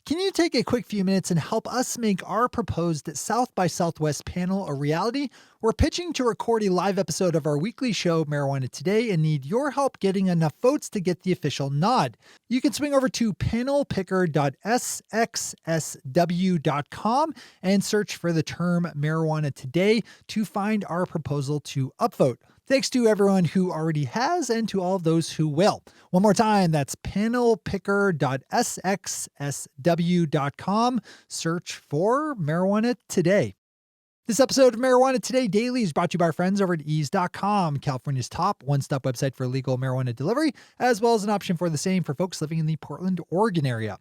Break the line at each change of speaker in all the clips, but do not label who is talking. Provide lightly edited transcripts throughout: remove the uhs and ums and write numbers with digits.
Can you take a quick few minutes and help us make our proposed South by Southwest panel a reality? We're pitching to record a live episode of our weekly show, Marijuana Today, and need your help getting enough votes to get the official nod. You can swing over to panelpicker.sxsw.com and search for the term Marijuana Today to find our proposal to upvote. Thanks to everyone who already has and to all of those who will. One more time, that's panelpicker.sxsw.com. Search for Marijuana Today. This episode of Marijuana Today Daily is brought to you by our friends over at ease.com, California's top one-stop website for legal marijuana delivery, as well as an option for the same for folks living in the Portland, Oregon area.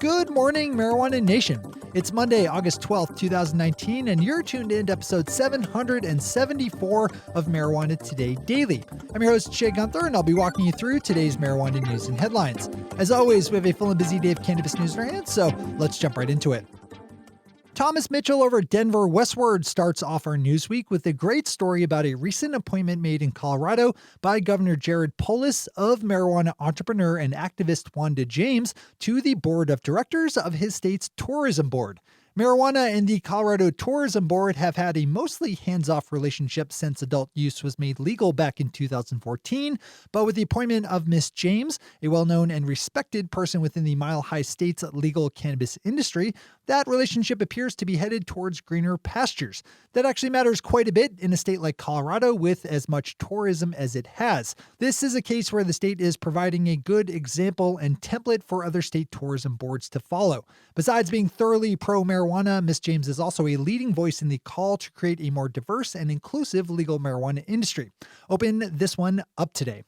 Good morning, Marijuana Nation. It's Monday, August 12th, 2019, and you're tuned in to episode 774 of Marijuana Today Daily. I'm your host, Shay Gunther, and I'll be walking you through today's marijuana news and headlines. As always, we have a full and busy day of cannabis news in our hands, so let's jump right into it. Thomas Mitchell over at Denver Westword starts off our news week with a great story about a recent appointment made in Colorado by Governor Jared Polis of marijuana entrepreneur and activist Wanda James to the board of directors of his state's tourism board. Marijuana and the Colorado Tourism Board have had a mostly hands-off relationship since adult use was made legal back in 2014, but with the appointment of Miss James, a well-known and respected person within the Mile High State's legal cannabis industry, that relationship appears to be headed towards greener pastures. That actually matters quite a bit in a state like Colorado with as much tourism as it has. This is a case where the state is providing a good example and template for other state tourism boards to follow. Besides being thoroughly pro-marijuana, Ms. James is also a leading voice in the call to create a more diverse and inclusive legal marijuana industry. Open this one up today.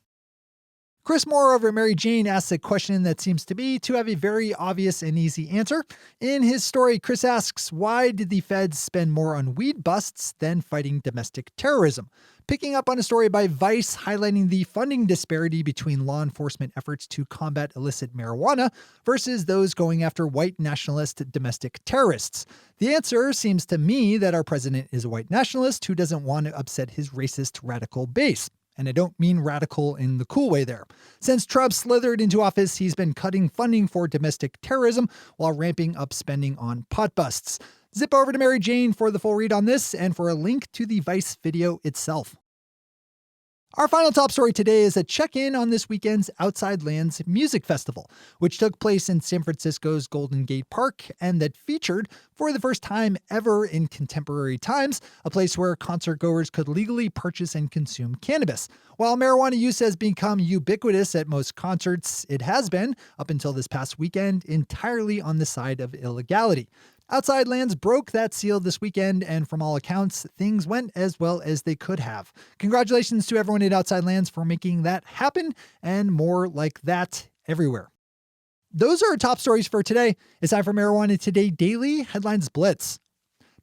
Chris Moore over at Mary Jane asks a question that seems to me to have a very obvious and easy answer. In his story, Chris asks, why did the feds spend more on weed busts than fighting domestic terrorism? Picking up on a story by Vice highlighting the funding disparity between law enforcement efforts to combat illicit marijuana versus those going after white nationalist domestic terrorists. The answer seems to me that our president is a white nationalist who doesn't want to upset his racist radical base. And I don't mean radical in the cool way there. Since Trump slithered into office, he's been cutting funding for domestic terrorism while ramping up spending on pot busts. Zip over to Mary Jane for the full read on this and for a link to the Vice video itself. Our final top story today is a check-in on this weekend's Outside Lands Music Festival, which took place in San Francisco's Golden Gate Park and that featured, for the first time ever in contemporary times, a place where concertgoers could legally purchase and consume cannabis. While marijuana use has become ubiquitous at most concerts, it has been, up until this past weekend, entirely on the side of illegality. Outside Lands broke that seal this weekend, and from all accounts, things went as well as they could have. Congratulations to everyone at Outside Lands for making that happen, and more like that everywhere. Those are our top stories for today. It's time for Marijuana Today Daily Headlines Blitz.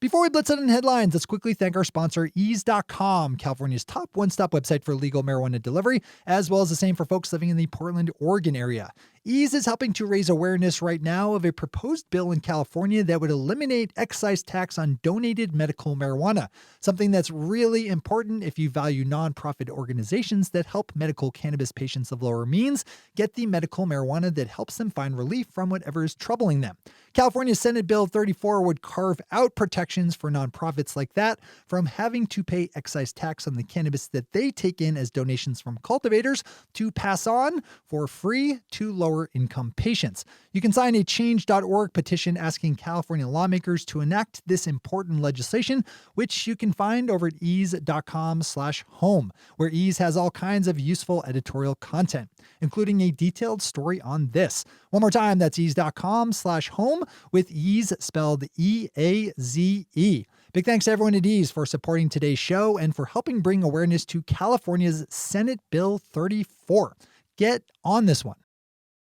Before we blitz out in headlines, let's quickly thank our sponsor, ease.com, California's top one-stop website for legal marijuana delivery, as well as the same for folks living in the Portland, Oregon area. Ease is helping to raise awareness right now of a proposed bill in California that would eliminate excise tax on donated medical marijuana, something that's really important if you value nonprofit organizations that help medical cannabis patients of lower means get the medical marijuana that helps them find relief from whatever is troubling them. California's Senate Bill 34 would carve out protections for nonprofits like that from having to pay excise tax on the cannabis that they take in as donations from cultivators to pass on for free to lower income patients. You can sign a change.org petition asking California lawmakers to enact this important legislation, which you can find over at ease.com/home, where Ease has all kinds of useful editorial content, including a detailed story on this. One more time, that's ease.com/home with Ease spelled E-A-Z-E. Big thanks to everyone at Ease for supporting today's show and for helping bring awareness to California's Senate Bill 34. Get on this one.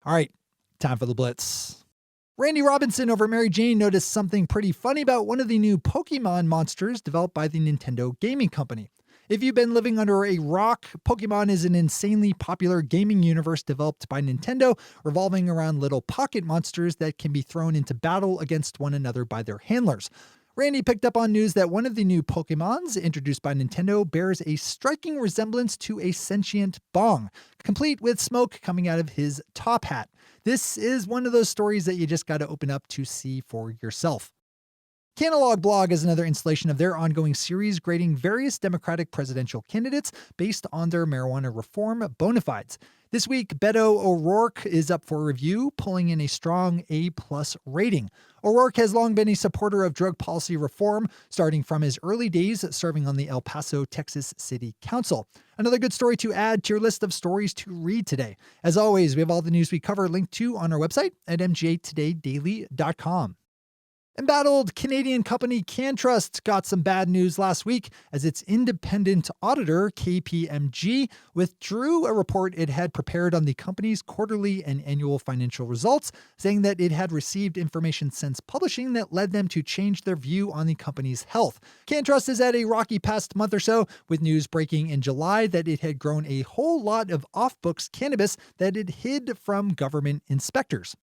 All right, time for the Blitz. Randy Robinson over Mary Jane noticed something pretty funny about one of the new Pokemon monsters developed by the Nintendo gaming company. If you've been living under a rock, Pokemon is an insanely popular gaming universe developed by Nintendo, revolving around little pocket monsters that can be thrown into battle against one another by their handlers. Randy picked up on news that one of the new Pokemons introduced by Nintendo bears a striking resemblance to a sentient Bong, complete with smoke coming out of his top hat. This is one of those stories that you just got to open up to see for yourself. Canalog Blog is another installation of their ongoing series grading various Democratic presidential candidates based on their marijuana reform bona fides. This week, Beto O'Rourke is up for review, pulling in a strong A+ rating. O'Rourke has long been a supporter of drug policy reform, starting from his early days serving on the El Paso, Texas City Council. Another good story to add to your list of stories to read today. As always, we have all the news we cover linked to on our website at mjtodaydaily.com. Embattled Canadian company CanTrust got some bad news last week as its independent auditor, KPMG, withdrew a report it had prepared on the company's quarterly and annual financial results, saying that it had received information since publishing that led them to change their view on the company's health. CanTrust is at a rocky past month or so, with news breaking in July that it had grown a whole lot of off-books cannabis that it hid from government inspectors.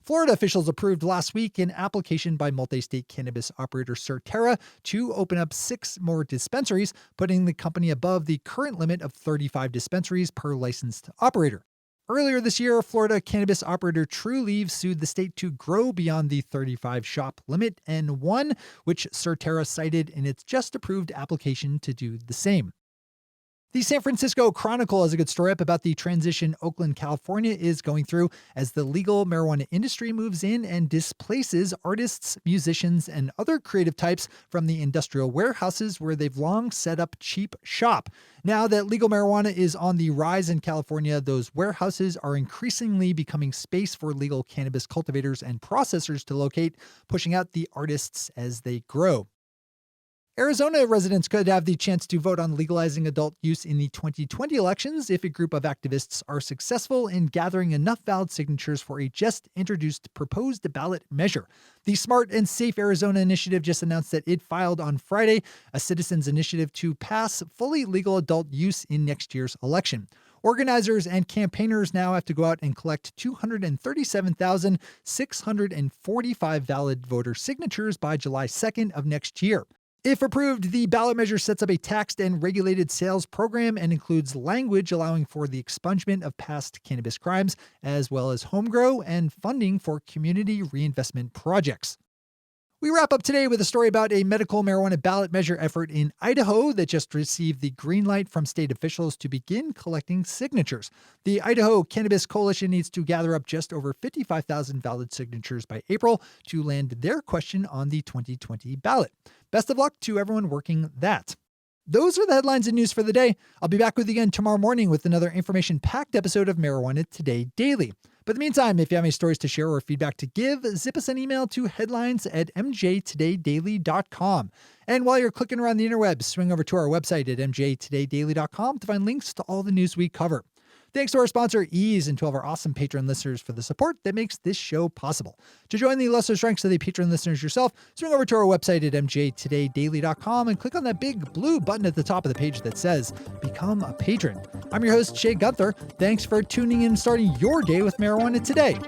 Florida officials approved last week an application by multi-state cannabis operator Surterra to open up 6 more dispensaries, putting the company above the current limit of 35 dispensaries per licensed operator. Earlier this year, Florida cannabis operator Trulieve sued the state to grow beyond the 35 shop limit and won, which Surterra cited in its just-approved application to do the same. The San Francisco Chronicle has a good story up about the transition Oakland, California is going through as the legal marijuana industry moves in and displaces artists, musicians, and other creative types from the industrial warehouses where they've long set up cheap shop. Now that legal marijuana is on the rise in California, those warehouses are increasingly becoming space for legal cannabis cultivators and processors to locate, pushing out the artists as they grow. Arizona residents could have the chance to vote on legalizing adult use in the 2020 elections if a group of activists are successful in gathering enough valid signatures for a just-introduced proposed ballot measure. The Smart and Safe Arizona Initiative just announced that it filed on Friday a citizens' initiative to pass fully legal adult use in next year's election. Organizers and campaigners now have to go out and collect 237,645 valid voter signatures by July 2nd of next year. If approved, the ballot measure sets up a taxed and regulated sales program and includes language allowing for the expungement of past cannabis crimes, as well as home grow and funding for community reinvestment projects. We wrap up today with a story about a medical marijuana ballot measure effort in Idaho that just received the green light from state officials to begin collecting signatures. The Idaho Cannabis Coalition needs to gather up just over 55,000 valid signatures by April to land their question on the 2020 ballot. Best of luck to everyone working that. Those are the headlines and news for the day. I'll be back with you again tomorrow morning with another information-packed episode of Marijuana Today Daily. But in the meantime, if you have any stories to share or feedback to give, zip us an email to headlines@mjtodaydaily.com. And while you're clicking around the interwebs, swing over to our website at mjtodaydaily.com to find links to all the news we cover. Thanks to our sponsor, Ease, and to all of our awesome Patreon listeners for the support that makes this show possible. To join the lesser ranks of the Patreon listeners yourself, swing over to our website at mjtodaydaily.com and click on that big blue button at the top of the page that says Become a Patron. I'm your host, Shay Gunther. Thanks for tuning in and starting your day with marijuana today.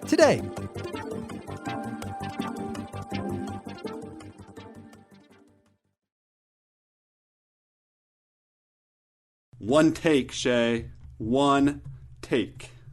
Today.
One take, Shay. One take.